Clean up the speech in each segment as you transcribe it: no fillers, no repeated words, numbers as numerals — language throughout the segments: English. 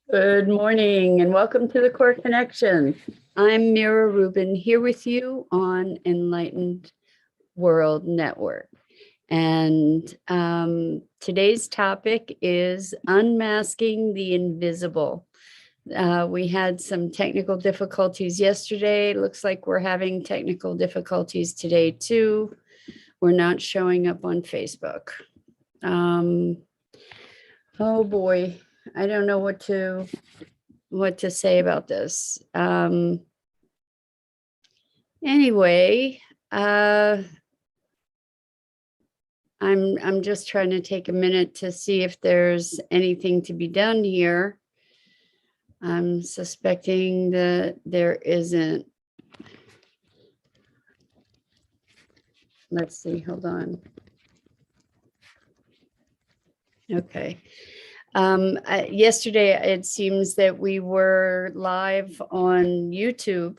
Good morning and welcome to the Core Connection. I'm Mira Rubin here with you on Enlightened World Network. And today's topic is unmasking the invisible. We had some technical difficulties yesterday. Looks like we're having technical difficulties today too. We're not showing up on Facebook. Oh boy, I don't know what to say about this. Anyway, I'm just trying to take a minute to see if there's anything to be done here. I'm suspecting that there isn't. Let's see, hold on. Okay. Yesterday, it seems that we were live on YouTube,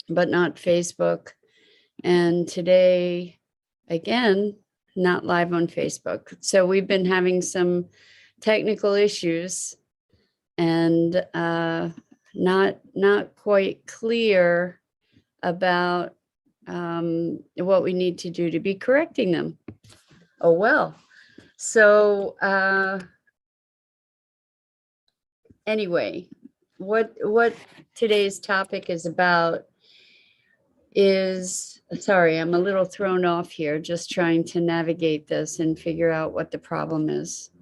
but not Facebook. And today, again, not live on Facebook. So we've been having some technical issues and not quite clear about what we need to do to be correcting them. Oh, well. So anyway, what today's topic is about is, sorry, I'm a little thrown off here, just trying to navigate this and figure out what the problem is.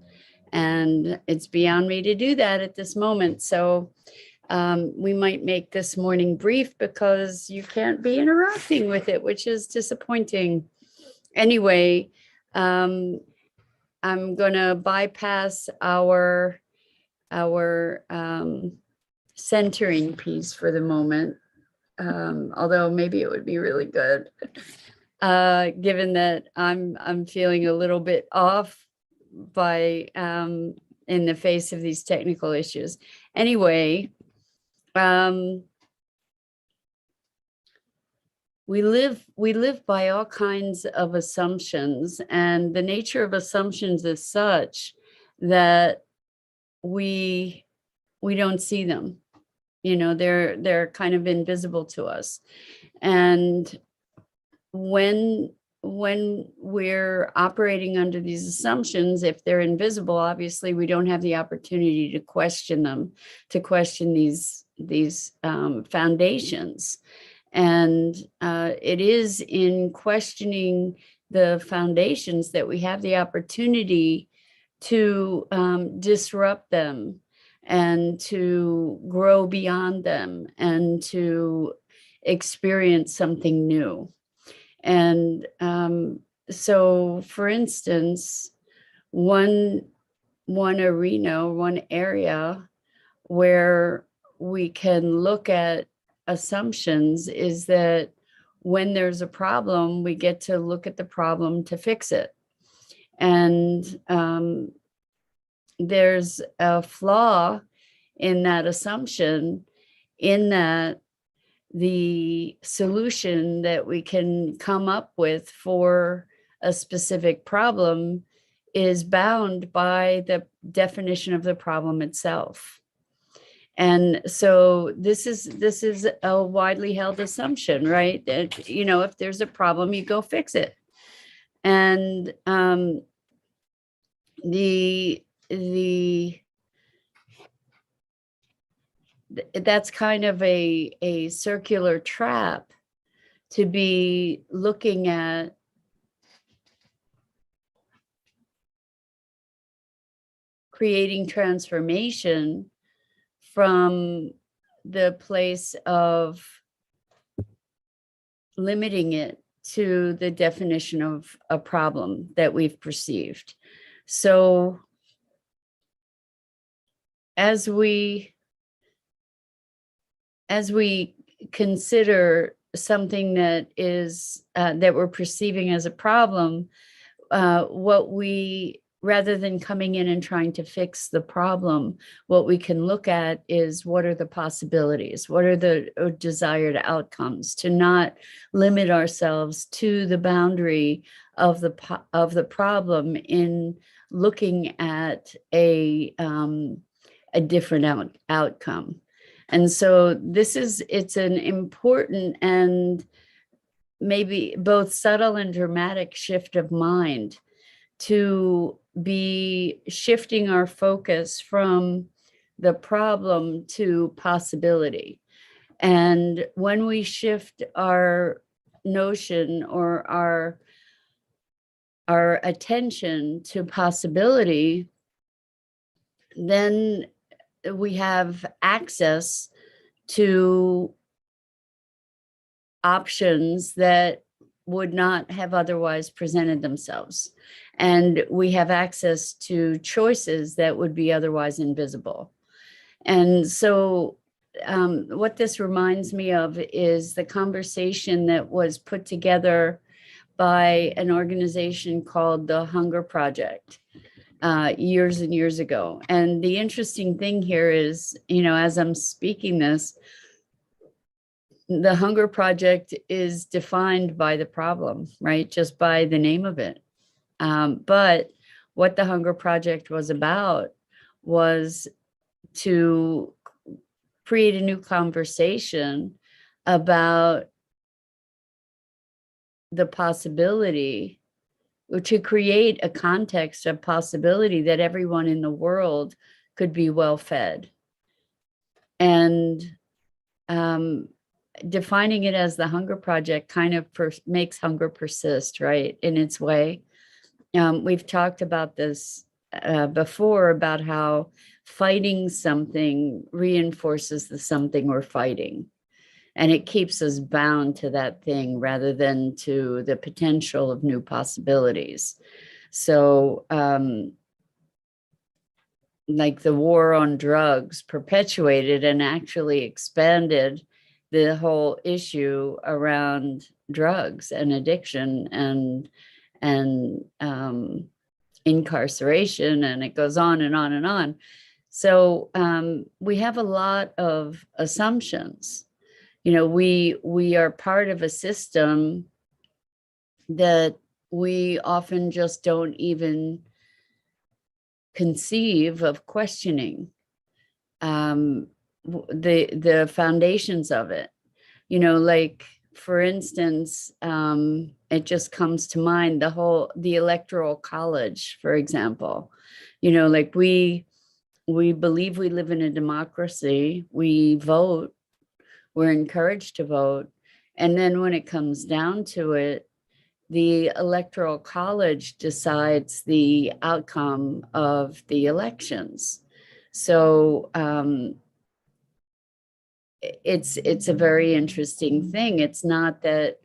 And it's beyond me to do that at this moment. So we might make this morning brief because you can't be interacting with it, which is disappointing. Anyway, I'm going to bypass our centering piece for the moment. Although maybe it would be really good, given that I'm feeling a little bit off by in the face of these technical issues. Anyway, we live by all kinds of assumptions, and the nature of assumptions is such that we don't see them. You know, they're kind of invisible to us. And when we're operating under these assumptions, if they're invisible, obviously we don't have the opportunity to question them, to question these foundations. And it is in questioning the foundations that we have the opportunity to disrupt them and to grow beyond them and to experience something new. And so, for instance, one arena, one area where we can look at assumptions is that when there's a problem, we get to look at the problem to fix it. And there's a flaw in that assumption, in that the solution that we can come up with for a specific problem is bound by the definition of the problem itself. And so this is a widely held assumption, right? That, you know, if there's a problem, you go fix it. And that's kind of a circular trap to be looking at creating transformation from the place of limiting it to the definition of a problem that we've perceived. So as we consider something that is that we're perceiving as a problem, what we, rather than coming in and trying to fix the problem, what we can look at is what are the possibilities, what are the desired outcomes, to not limit ourselves to the boundary of the problem in looking at a a different outcome. And so it's an important and maybe both subtle and dramatic shift of mind to be shifting our focus from the problem to possibility. And when we shift our notion or our attention to possibility, then we have access to options that would not have otherwise presented themselves. And we have access to choices that would be otherwise invisible. And so what this reminds me of is the conversation that was put together by an organization called the Hunger Project years and years ago. And the interesting thing here is, as I'm speaking this, the Hunger Project is defined by the problem, right? Just by the name of it. But what the Hunger Project was about was to create a new conversation about the possibility, or to create a context of possibility that everyone in the world could be well fed. And defining it as the Hunger Project kind of makes hunger persist, right, in its way. We've talked about this before, about how fighting something reinforces the something we're fighting. And it keeps us bound to that thing rather than to the potential of new possibilities. So, like the war on drugs perpetuated and actually expanded the whole issue around drugs and addiction and incarceration, and it goes on and on and on. So we have a lot of assumptions. We are part of a system that we often just don't even conceive of questioning the foundations of it. Like, for instance, it just comes to mind the electoral college, for example. Like we believe we live in a democracy, we vote, we're encouraged to vote. And then when it comes down to it, the electoral college decides the outcome of the elections. So it's a very interesting thing. It's not that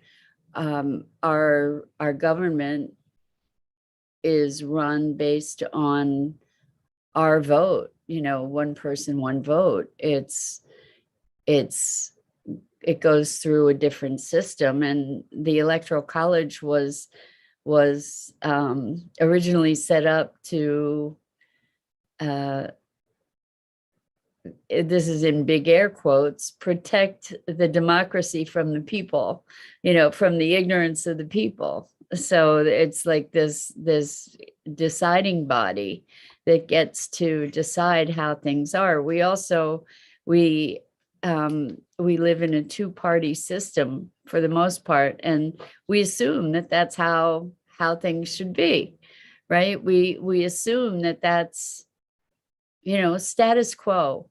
our government is run based on our vote, one person, one vote. It goes through a different system, and the electoral college was originally set up to this is in big air quotes, protect the democracy from the people, from the ignorance of the people. So it's like this deciding body that gets to decide how things are. We live in a two-party system for the most part, and we assume that that's how things should be, right? We assume that that's status quo.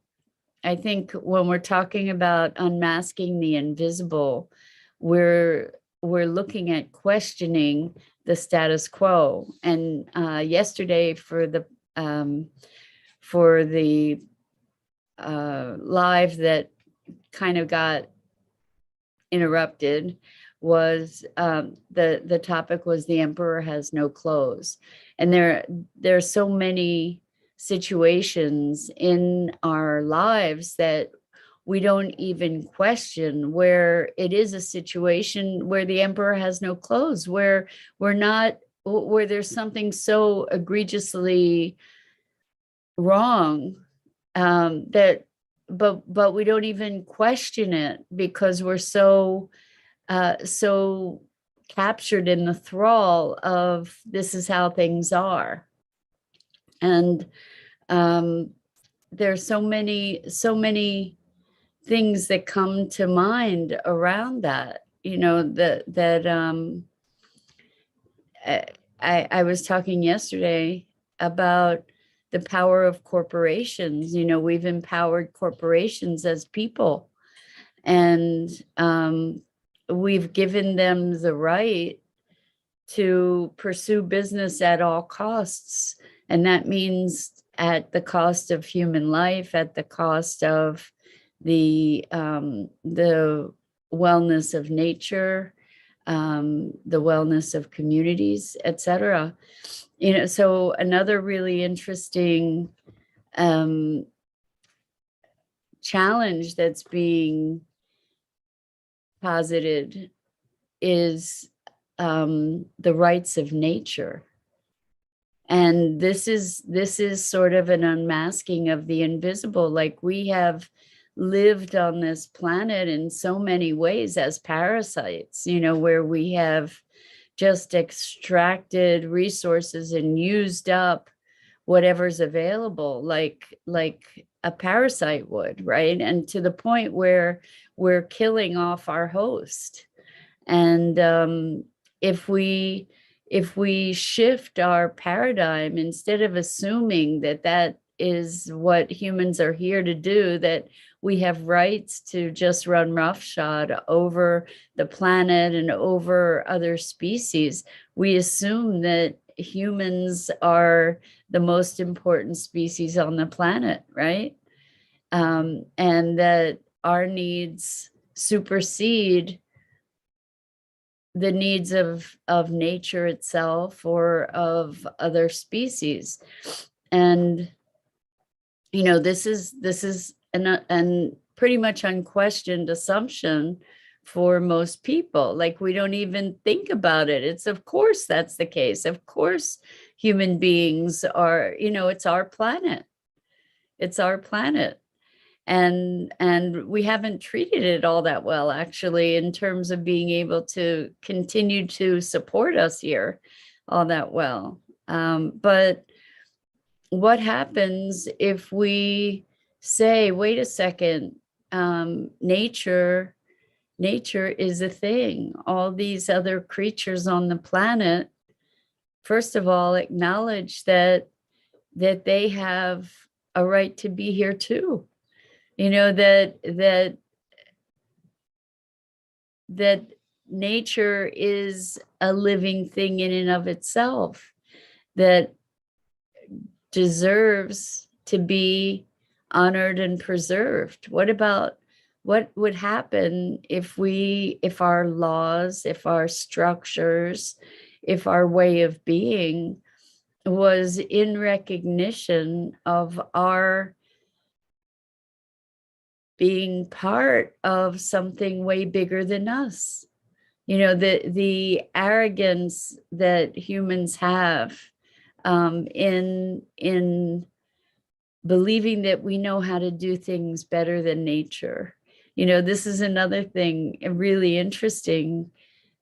I think when we're talking about unmasking the invisible, we're looking at questioning the status quo. And yesterday, for the live that kind of got interrupted, was the topic was the emperor has no clothes. And there's so many situations in our lives that we don't even question, where it is a situation where the emperor has no clothes, where there's something so egregiously wrong that but we don't even question it, because we're so captured in the thrall of this is how things are. And there's so many things that come to mind around that, I was talking yesterday about the power of corporations. We've empowered corporations as people, and we've given them the right to pursue business at all costs. And that means at the cost of human life, at the cost of the wellness of nature, the wellness of communities, etc. So another really interesting challenge that's being posited is the rights of nature. And this is sort of an unmasking of the invisible. Like, we have lived on this planet in so many ways as parasites, where we have just extracted resources and used up whatever's available, like a parasite would, right? And to the point where we're killing off our host. And if we shift our paradigm, instead of assuming that is what humans are here to do, that we have rights to just run roughshod over the planet and over other species, we assume that humans are the most important species on the planet, right? And that our needs supersede the needs of nature itself or of other species. And this is an pretty much unquestioned assumption for most people. Like, we don't even think about it. It's, of course that's the case. Of course human beings are, it's our planet. It's our planet. And we haven't treated it all that well, actually, in terms of being able to continue to support us here all that well. But what happens if we say, wait a second, nature is a thing. All these other creatures on the planet, first of all, acknowledge that they have a right to be here too. That nature is a living thing in and of itself that deserves to be honored and preserved. What would happen if our laws, if our structures, if our way of being was in recognition of our being part of something way bigger than us? The arrogance that humans have in believing that we know how to do things better than nature. This is another thing, a really interesting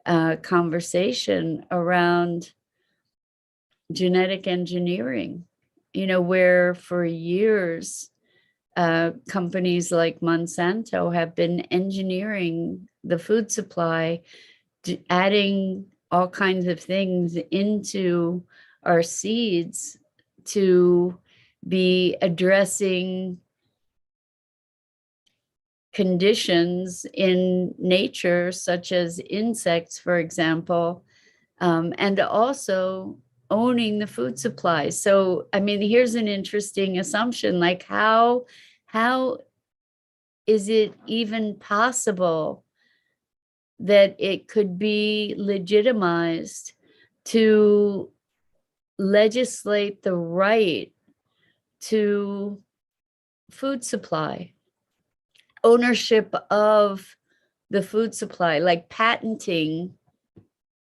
conversation around genetic engineering, where for years companies like Monsanto have been engineering the food supply, adding all kinds of things into our seeds to be addressing conditions in nature, such as insects, for example, and also owning the food supply. So, I mean, here's an interesting assumption, like how is it even possible that it could be legitimized to legislate the right to food supply, ownership of the food supply, like patenting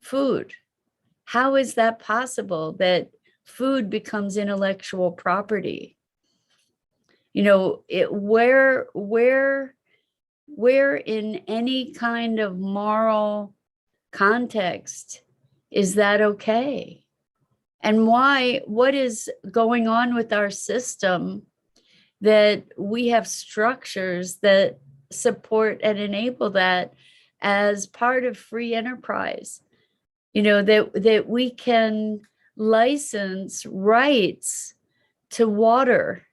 food? How is that possible, that food becomes intellectual property? Where in any kind of moral context is that okay? And what is going on with our system that we have structures that support and enable that as part of free enterprise. That we can license rights to water,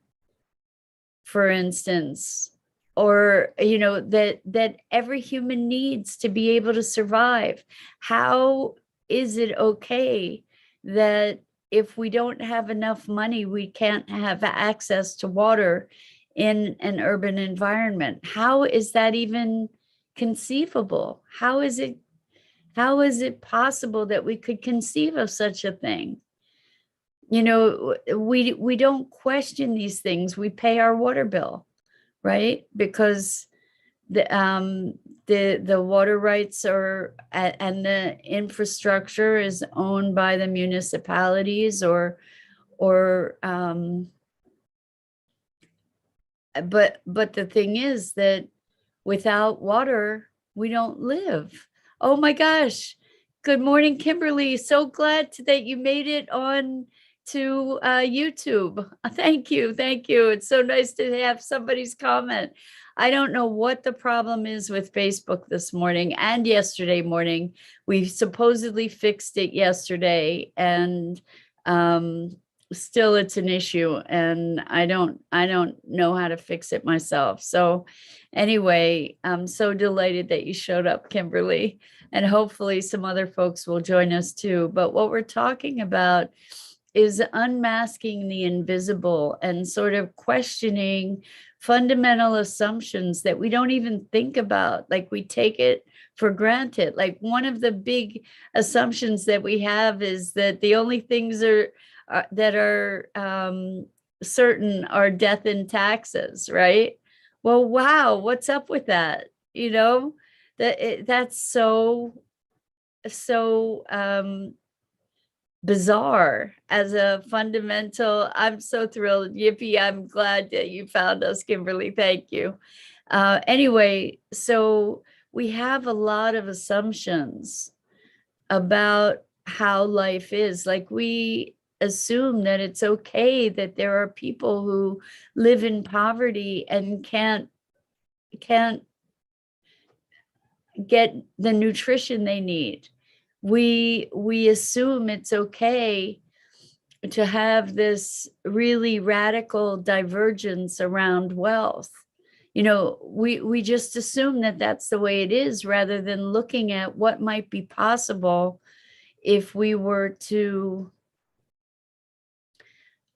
for instance, or that every human needs to be able to survive. How is it okay that if we don't have enough money, we can't have access to water in an urban environment? How is that even conceivable? How is it possible that we could conceive of such a thing? We don't question these things. We pay our water bill, right? Because the water rights and the infrastructure is owned by the municipalities or but the thing is that without water, we don't live. Oh my gosh. Good morning, Kimberly. So glad that you made it on to YouTube. Thank you. Thank you. It's so nice to have somebody's comment. I don't know what the problem is with Facebook this morning and yesterday morning. We supposedly fixed it yesterday, and still it's an issue, and I don't know how to fix it myself. So anyway, I'm so delighted that you showed up, Kimberly, and hopefully some other folks will join us too. But what we're talking about is unmasking the invisible and sort of questioning fundamental assumptions that we don't even think about. Like, we take it for granted. Like, one of the big assumptions that we have is that the only things that are certain are death and taxes, right? Well, wow, what's up with that? That's so bizarre as a fundamental. I'm so thrilled. Yippee, I'm glad that you found us, Kimberly. Thank you. Anyway, so we have a lot of assumptions about how life is. Like, we assume that it's okay that there are people who live in poverty and can't get the nutrition they need. We assume it's okay to have this really radical divergence around wealth. We just assume that that's the way it is, rather than looking at what might be possible if we were to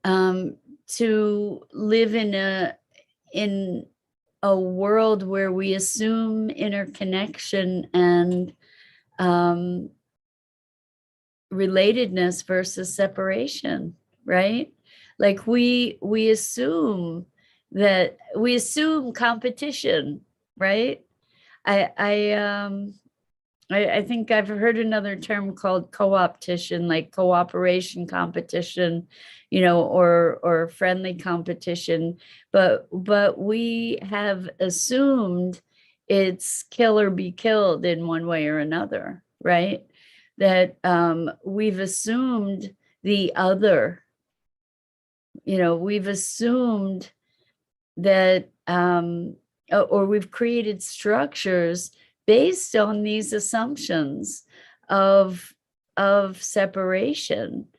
live in a world where we assume interconnection and relatedness versus separation, right? Like, we assume competition, right? I think I've heard another term called co-optition, like cooperation competition, or friendly competition. But we have assumed it's kill or be killed in one way or another, right? That we've assumed the other, we've assumed that, or we've created structures based on these assumptions of separation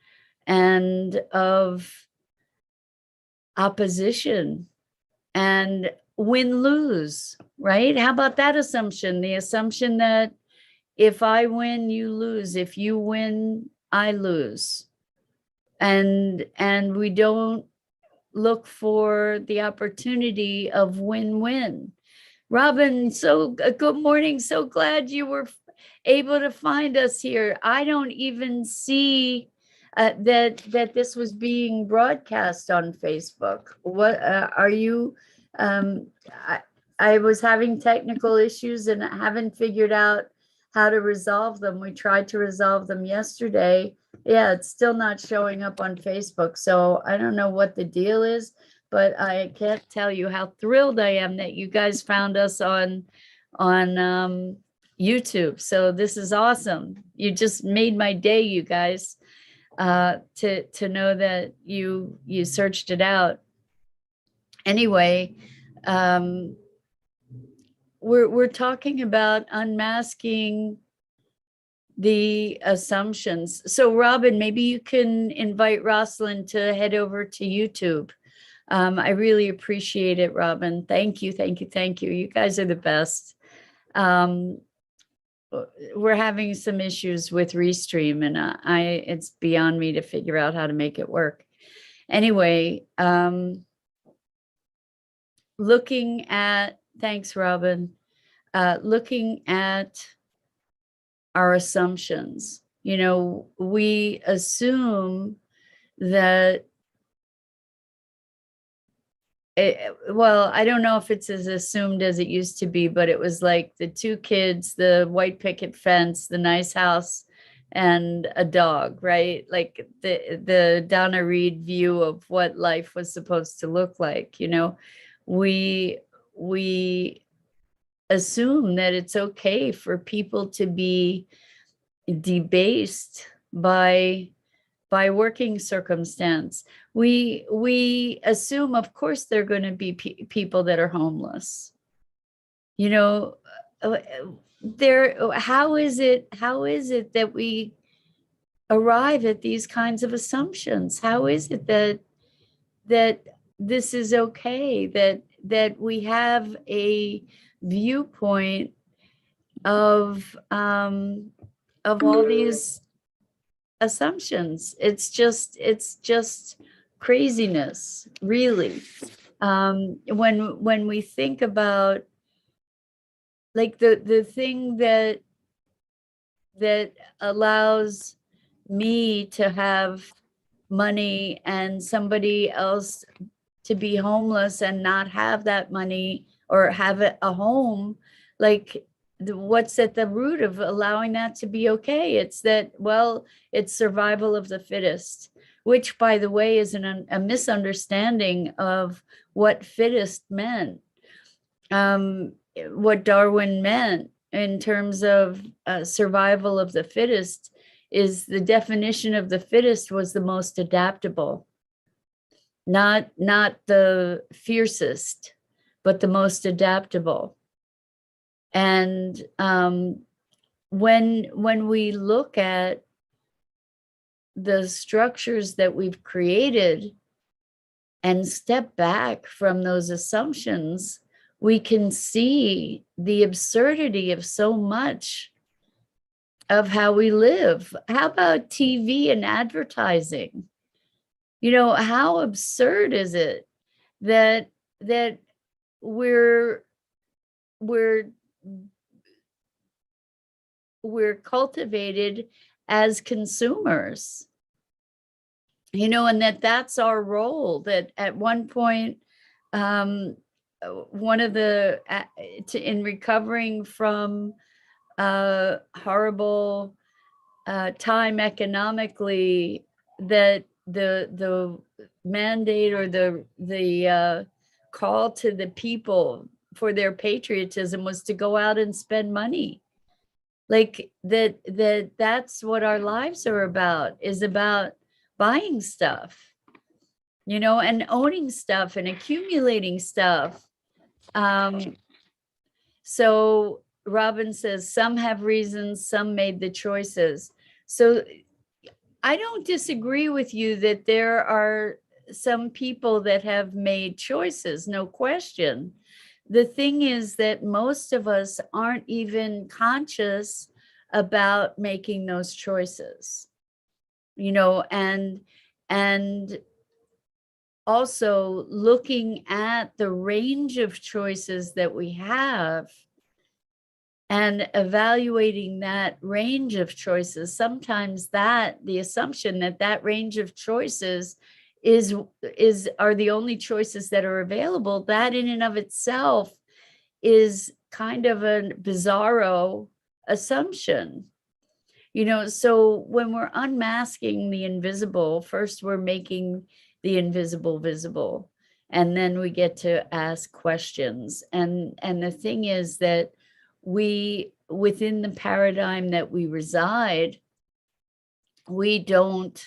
and of opposition and win-lose, right? How about that assumption? The assumption that if I win, you lose. If you win, I lose. And we don't look for the opportunity of win-win. Robin, so good morning. So glad you were able to find us here. I don't even see that this was being broadcast on Facebook. What are you? I was having technical issues and I haven't figured out how to resolve them. We tried to resolve them yesterday. Yeah, it's still not showing up on Facebook. So I don't know what the deal is, but I can't tell you how thrilled I am that you guys found us on YouTube. So this is awesome. You just made my day, you guys, to know that you searched it out. anyway, um, we're talking about unmasking the assumptions. So Robin, maybe you can invite Rosalind to head over to YouTube. I really appreciate it, Robin. Thank you, thank you, thank you. You guys are the best. We're having some issues with Restream, and it's beyond me to figure out how to make it work. Anyway, looking at, thanks, Robin, looking at our assumptions. You know, we assume that, well, I don't know if it's as assumed as it used to be, but it was like the two kids, the white picket fence, the nice house, and a dog, right? Like the Donna Reed view of what life was supposed to look like. You know, we assume that it's okay for people to be debased by working circumstance. We assume, of course, there are going to be people that are homeless. You know, how is it that we arrive at these kinds of assumptions? How is it that this is okay, that we have a viewpoint of all these assumptions? It's just craziness, really. When we think about, like, the thing that allows me to have money and somebody else to be homeless and not have that money or have a home, like, what's at the root of allowing that to be okay? It's that, well, it's survival of the fittest, which, by the way, is a misunderstanding of what fittest meant, what Darwin meant in terms of survival of the fittest. Is the definition of the fittest was the most adaptable, not the fiercest, but the most adaptable. And when we look at the structures that we've created and step back from those assumptions, we can see the absurdity of so much of how we live. How about TV and advertising? You know, how absurd is it that we're cultivated as consumers, you know, and that's our role. That at one point, one of the in recovering from horrible time economically, that the mandate or the call to the people for their patriotism was to go out and spend money. Like that's what our lives are about, is about buying stuff, you know, and owning stuff and accumulating stuff. So Robin says, some have reasons, some made the choices. So I don't disagree with you that there are some people that have made choices, no question. The thing is that most of us aren't even conscious about making those choices, you know, and also looking at the range of choices that we have and evaluating that range of choices. Sometimes the assumption that range of choices are the only choices that are available, that in and of itself is kind of a bizarro assumption. You know, so when we're unmasking the invisible, first we're making the invisible visible, and then we get to ask questions. And the thing is that within the paradigm that we reside, we don't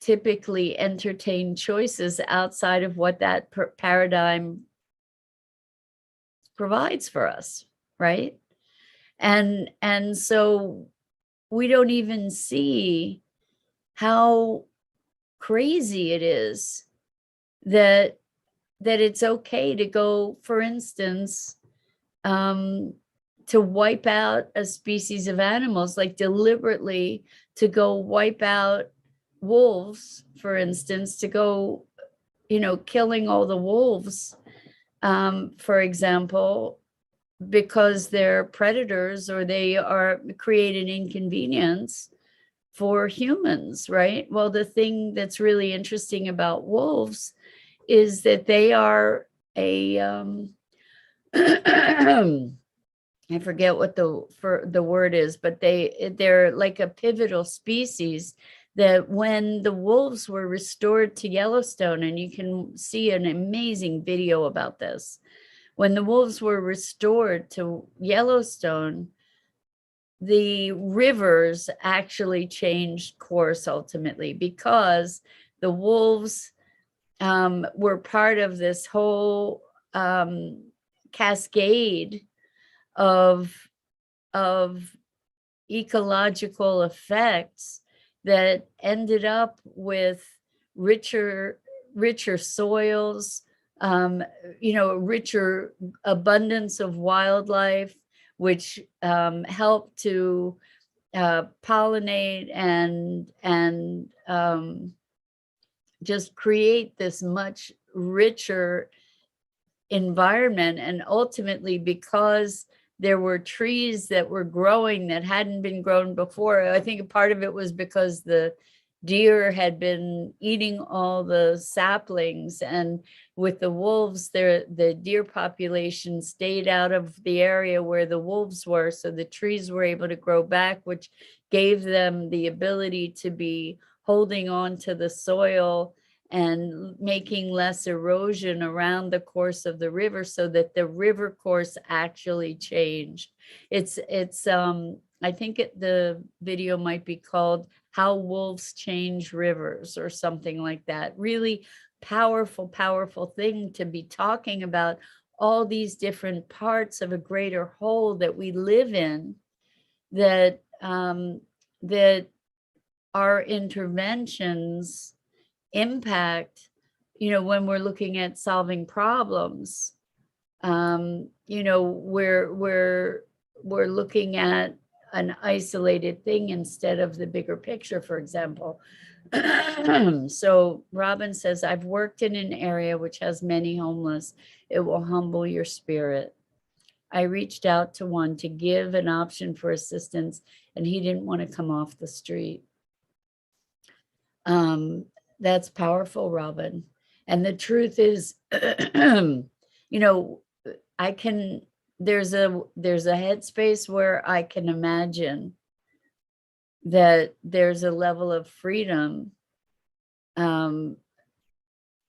typically entertain choices outside of what that paradigm provides for us, right? And so we don't even see how crazy it is that it's okay to go, for instance, to wipe out a species of animals, like deliberately to go wipe out wolves, for instance, to go, killing all the wolves, for example, because they're predators or they are create an inconvenience for humans, right? Well, the thing that's really interesting about wolves is that they are a I forget what the word is, but they're like a pivotal species that when the wolves were restored to Yellowstone, and you can see an amazing video about this, when the wolves were restored to Yellowstone, the rivers actually changed course ultimately, because the wolves were part of this whole cascade of ecological effects that ended up with richer soils, richer abundance of wildlife, which helped to pollinate and just create this much richer environment. And ultimately, because there were trees that were growing that hadn't been grown before, I think a part of it was because the deer had been eating all the saplings, and with the wolves there, the deer population stayed out of the area where the wolves were, so the trees were able to grow back, which gave them the ability to be holding on to the soil and making less erosion around the course of the river, so that the river course actually changed. It's I think the video might be called "How Wolves Change Rivers" or something like that. Really powerful thing to be talking about, all these different parts of a greater whole that we live in, that that our interventions impact, when we're looking at solving problems. We're looking at an isolated thing instead of the bigger picture, for example. So Robin says, I've worked in an area which has many homeless. It will humble your spirit. I reached out to one to give an option for assistance, and he didn't want to come off the street. That's powerful, Robin. And the truth is, I can, there's a headspace where I can imagine that there's a level of freedom,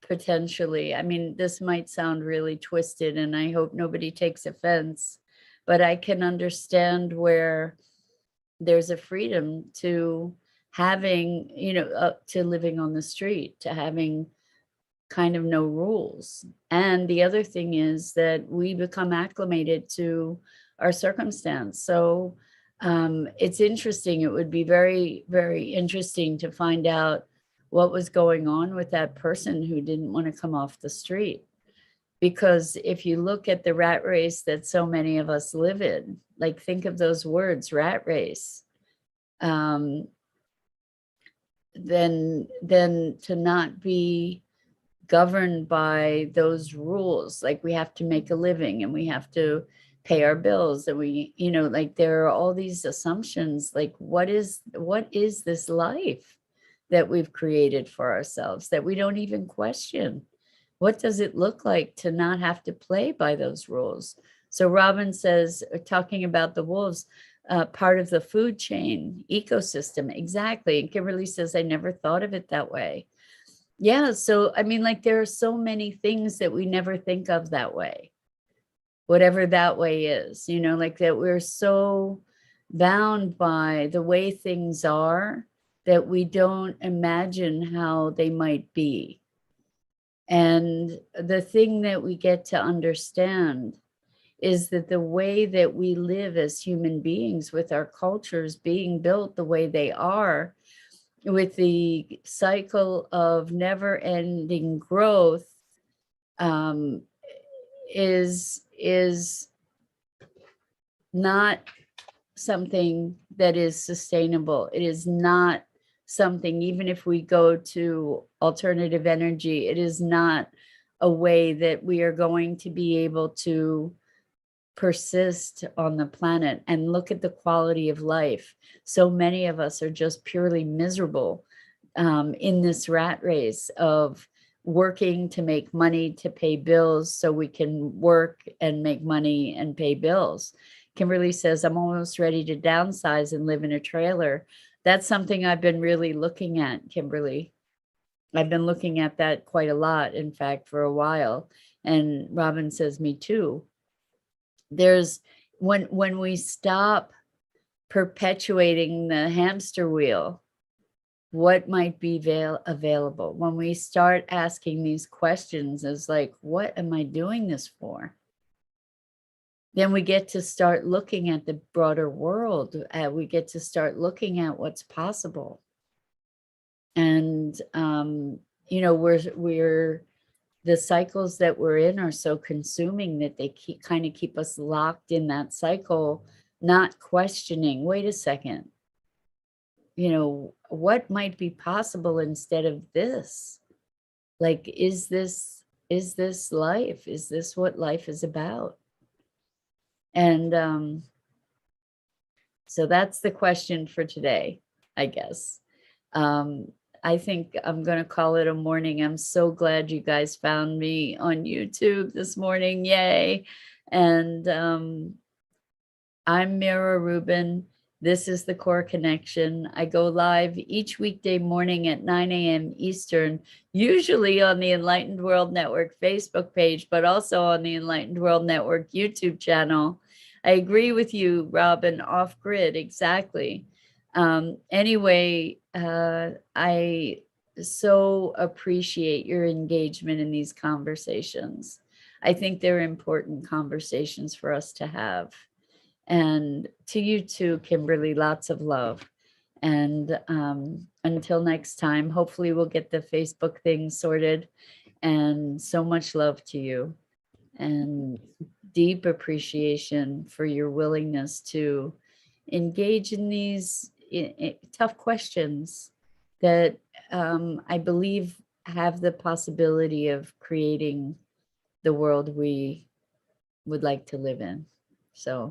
potentially. I mean, this might sound really twisted, and I hope nobody takes offense, but I can understand where there's a freedom to having, to living on the street, to having kind of no rules. And the other thing is that we become acclimated to our circumstance. So it's interesting. It would be very, very interesting to find out what was going on with that person who didn't want to come off the street. Because if you look at the rat race that so many of us live in, like, think of those words, rat race. Then to not be governed by those rules, like we have to make a living and we have to pay our bills, and we, like, there are all these assumptions, like what is this life that we've created for ourselves that we don't even question? What does it look like to not have to play by those rules? So Robin says, talking about the wolves, part of the food chain ecosystem. Exactly. And Kimberly says, I never thought of it that way. Yeah. So, I mean, like, there are so many things that we never think of that way, whatever that way is, like that we're so bound by the way things are that we don't imagine how they might be. And the thing that we get to understand is that the way that we live as human beings, with our cultures being built the way they are, with the cycle of never-ending growth, um, is not something that is sustainable. It is not something, even if we go to alternative energy, it is not a way that we are going to be able to persist on the planet. And look at the quality of life. So many of us are just purely miserable in this rat race of working to make money to pay bills so we can work and make money and pay bills. Kimberly says, I'm almost ready to downsize and live in a trailer. That's something I've been really looking at, Kimberly. I've been looking at that quite a lot, in fact, for a while. And Robin says, me too. There's when we stop perpetuating the hamster wheel, what might be available? When we start asking these questions, is like, what am I doing this for? Then we get to start looking at the broader world. We get to start looking at what's possible. And, you know, we're the cycles that we're in are so consuming that they kind of keep us locked in that cycle, not questioning, wait a second, you know, what might be possible instead of this? Like, is this life? Is this what life is about? And so that's the question for today, I guess. Um, I think I'm going to call it a morning. I'm so glad you guys found me on YouTube this morning. Yay. And I'm Mira Rubin. This is the Core Connection. I go live each weekday morning at 9 a.m. Eastern, usually on the Enlightened World Network Facebook page, but also on the Enlightened World Network YouTube channel. I agree with you, Robin, off grid, exactly. Anyway, I so appreciate your engagement in these conversations. I think they're important conversations for us to have. And to you too, Kimberly, lots of love. And until next time, hopefully we'll get the Facebook thing sorted. And so much love to you, and deep appreciation for your willingness to engage in these tough questions that I believe have the possibility of creating the world we would like to live in. So